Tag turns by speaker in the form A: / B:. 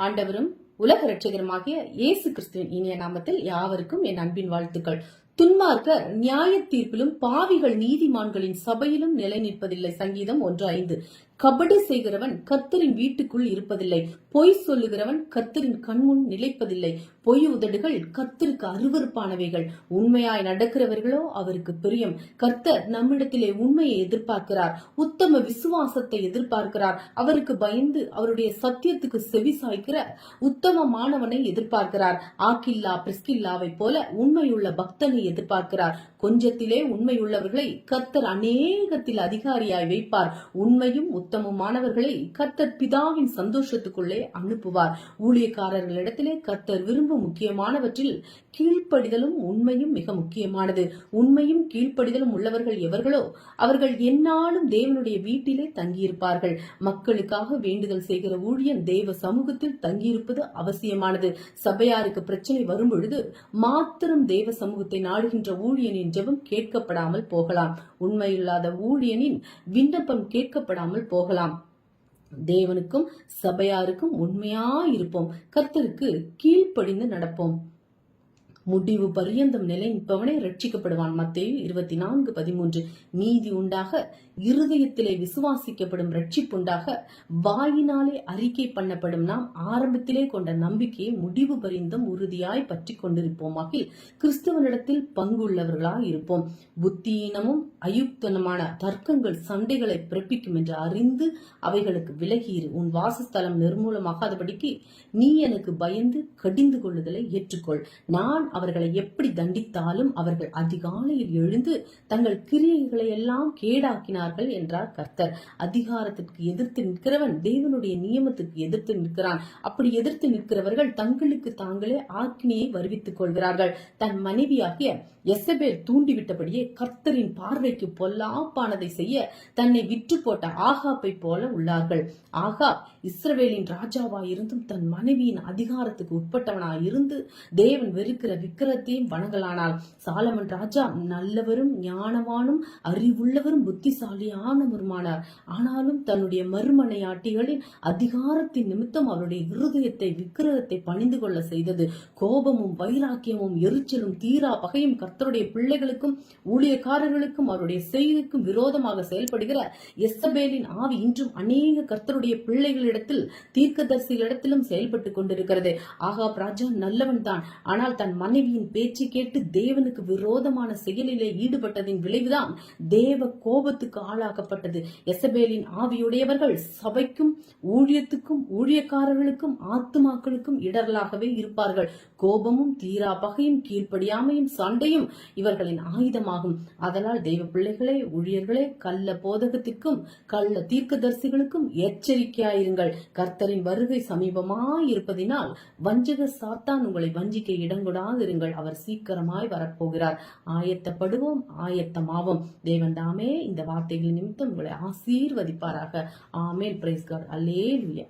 A: ஆண்டவரும் உலக இரட்சகருமாகிய இயேசு கிறிஸ்துவின் இனிய நாமத்தில் யாவருக்கும் என் அன்பின் வாழ்த்துக்கள். துன்மார்க்கர் நியாய தீர்ப்பிலும் பாவிகள் நீதிமான்களின் சபையிலும் நிலை நிற்பதில்லை. சங்கீதம் 1:5. கபடு செய்கிறவன் கர்த்தரின் வீட்டுக்குள் இருப்பதில்லை. பொய் சொல்லுகிறவன் கர்த்தரின் கண்முன் நிலைப்பதில்லை. பொய் உதடுகள் கர்த்தருக்கு அருவருப்பானவைகள். உண்மையாய் நடக்கிறவர்களோ அவருக்கு பிரியம். கர்த்தர் நம்மிடத்திலே உண்மையை எதிர்பார்க்கிறார். உத்தம விசுவாசத்தை எதிர்பார்க்கிறார். அவருக்கு பயந்து அவருடைய சத்தியத்துக்கு செவி சாய்க்கிற உத்தமமானவனை எதிர்பார்க்கிறார். ஆக்கில்லா பிரிஸ்கில்லாவை போல உண்மையுள்ள பக்தனை எதிர்பார்க்கிறார். கொஞ்சத்திலே உண்மையுள்ளவர்களை கர்த்தர் அநேகத்தில் அதிகாரியாய் வைப்பார். உண்மையும் உத்தமமானவர்களை கர்த்தர் பிதாவின் சந்தோஷத்துக்குள்ளே அனுப்புவார். ஊழியக்காரர்களிடத்திலே கர்த்தர் விரும்பும் முக்கியமானவற்றில் கீழ்ப்படிதலும் உண்மையும் மிக முக்கியமானது. உண்மையும் கீழ்ப்படிதலும் உள்ளவர்கள் எவர்களோ அவர்கள் எந்நாளும் தேவனுடைய வீட்டிலே தங்கியிருப்பார்கள். மக்களுக்காக வேண்டுதல் செய்கிற ஊழியன் தேவ சமூகத்தில் தங்கியிருப்பது அவசியமானது. சபையாருக்கு பிரச்சனை வரும் பொழுது மாத்திரம் தேவ சமூகத்தை நாடுகின்ற ஊழியனின் ஜெபம் கேட்கப்படாமல் போகலாம். உண்மையில்லாத ஊழியனின் விண்ணப்பம் கேட்கப்படாமல் போகலாம். தேவனுக்கும் சபையாருக்கும் உண்மையாயிருப்போம். கர்த்தருக்கு கீழ்ப்படிந்து நடப்போம். முடிவு பரியந்தம் நிலை நிற்பவனே ரட்சிக்கப்படுவான். மத்தேயு 24:13. நீதி உண்டாக இருதயத்திலே விசுவாசிக்கப்படும் ரட்சிப்புண்டாக வாயினாலே அறிக்கை பண்ணப்படும். நாம் ஆரம்பத்திலே கொண்ட நம்பிக்கையை முடிவு பரியந்தம் உறுதியாய் பற்றி கொண்டிருப்போமாக கிறிஸ்தவனிடத்தில் பங்குள்ளவர்களாய் இருப்போம். புத்தியீனமும் அயுக்தனமான தர்க்கங்கள் சண்டைகளை பிறப்பிக்கும் என்று அறிந்து அவைகளுக்கு விலகியிரு. உன் வாசஸ்தலம் நிர்மூலமாகாதபடிக்கு நீ எனக்கு பயந்து கடிந்து கொள்ளுதலை ஏற்றுக்கொள். நான் அவர்களை எப்படி தண்டித்தாலும் அவர்கள் அதிகாலையில் எழுந்து தங்கள் கிரியைகளை எல்லாம் கேடாக்கினார்கள் என்றார் கர்த்தர். அதிகாரத்திற்கு எதிர்த்து நிற்கிறவன் தேவனுடைய நியமத்துக்கு எதிர்த்து நிற்கிறான். அப்படி எதிர்த்து நிற்கிறவர்கள் தங்களுக்கு தாங்களே ஆக்கினியை வருவித்துக் கொள்கிறார்கள். தன் மனைவியாகிய எசபேல் தூண்டிவிட்டபடியே கர்த்தரின் பார்வைக்கு பொல்லாப்பானதை செய்ய தன்னை விற்று போட்ட ஆகாப்பை போல உள்ளார்கள். ஆகாப் இஸ்ரவேலின் ராஜாவாயிருந்தும் தன் மனைவியின் அதிகாரத்துக்கு உட்பட்டவனாயிருந்து தேவன் வெறுக்கிற விக்கிரத்தையும் வணங்கலானால். சாலமன் ராஜா நல்லவரும் ஞானவானும் அறிவுள்ளவரும் புத்திசாலியானவருமானார். ஆனாலும் தன்னுடைய மறுமனையாட்டிகளின் அதிகாரத்தின் நிமித்தம் அவருடைய இருதயத்தை விக்கிரகத்தை பணிந்து கொள்ள செய்தது. கோபமும் வைராக்கியமும் எரிச்சலும் தீரா பகையும் கர்த்தருடைய பிள்ளைகளுக்கும் ஊழியக்காரர்களுக்கும் அவருடைய செய்திக்கும் விரோதமாக செயல்படுகிற எசபேலின் ஆவி இன்றும் அநேக கர்த்தருடைய பிள்ளைகளிடத்தில் தீர்க்கதரிசிகளிடத்திலும் செயல்பட்டு கொண்டிருக்கிறது. ஆகாப் ராஜா நல்லவன் தான். ஆனால் தன் மனைவியின் பேச்சை கேட்டு தேவனுக்கு விரோதமான செயலிலே ஈடுபட்டதின் விளைவுதான் தேவ கோபத்துக்கு ஆளாக்கப்பட்டது. எசபேலின் ஆவியுடையவர்கள் சபைக்கும் ஊழியத்துக்கும் ஊழியக்காரர்களுக்கும் ஆத்துமாக்களுக்கும் இடர்களாகவே இருப்பார்கள். கோபமும் தீரா பகையும் கீழ்ப்படியாமையும் சண்டையும் இவர்களின் ஆயுதமாகும். அதனால் தெய்வ பிள்ளைகளே, ஊழியர்களே, கள்ள போதகத்திற்கும் கள்ள தீர்க்கதரிசிகளுக்கும் எச்சரிக்கையாயிருங்கள். கர்த்தரின் வருகை சமீபமாயிருப்பதினால் வஞ்சக சாத்தான் உங்களை வஞ்சிக்க இடங்கொடாதிருங்கள். அவர் சீக்கிரமாய் வரப்போகிறார். ஆயத்தப்படுவோம், ஆயத்தமாவோம். தேவன் தாமே இந்த வார்த்தைகளின் நிமித்தம் உங்களை ஆசீர்வதிப்பாராக. ஆமென். Praise God. அல்லேலூயா.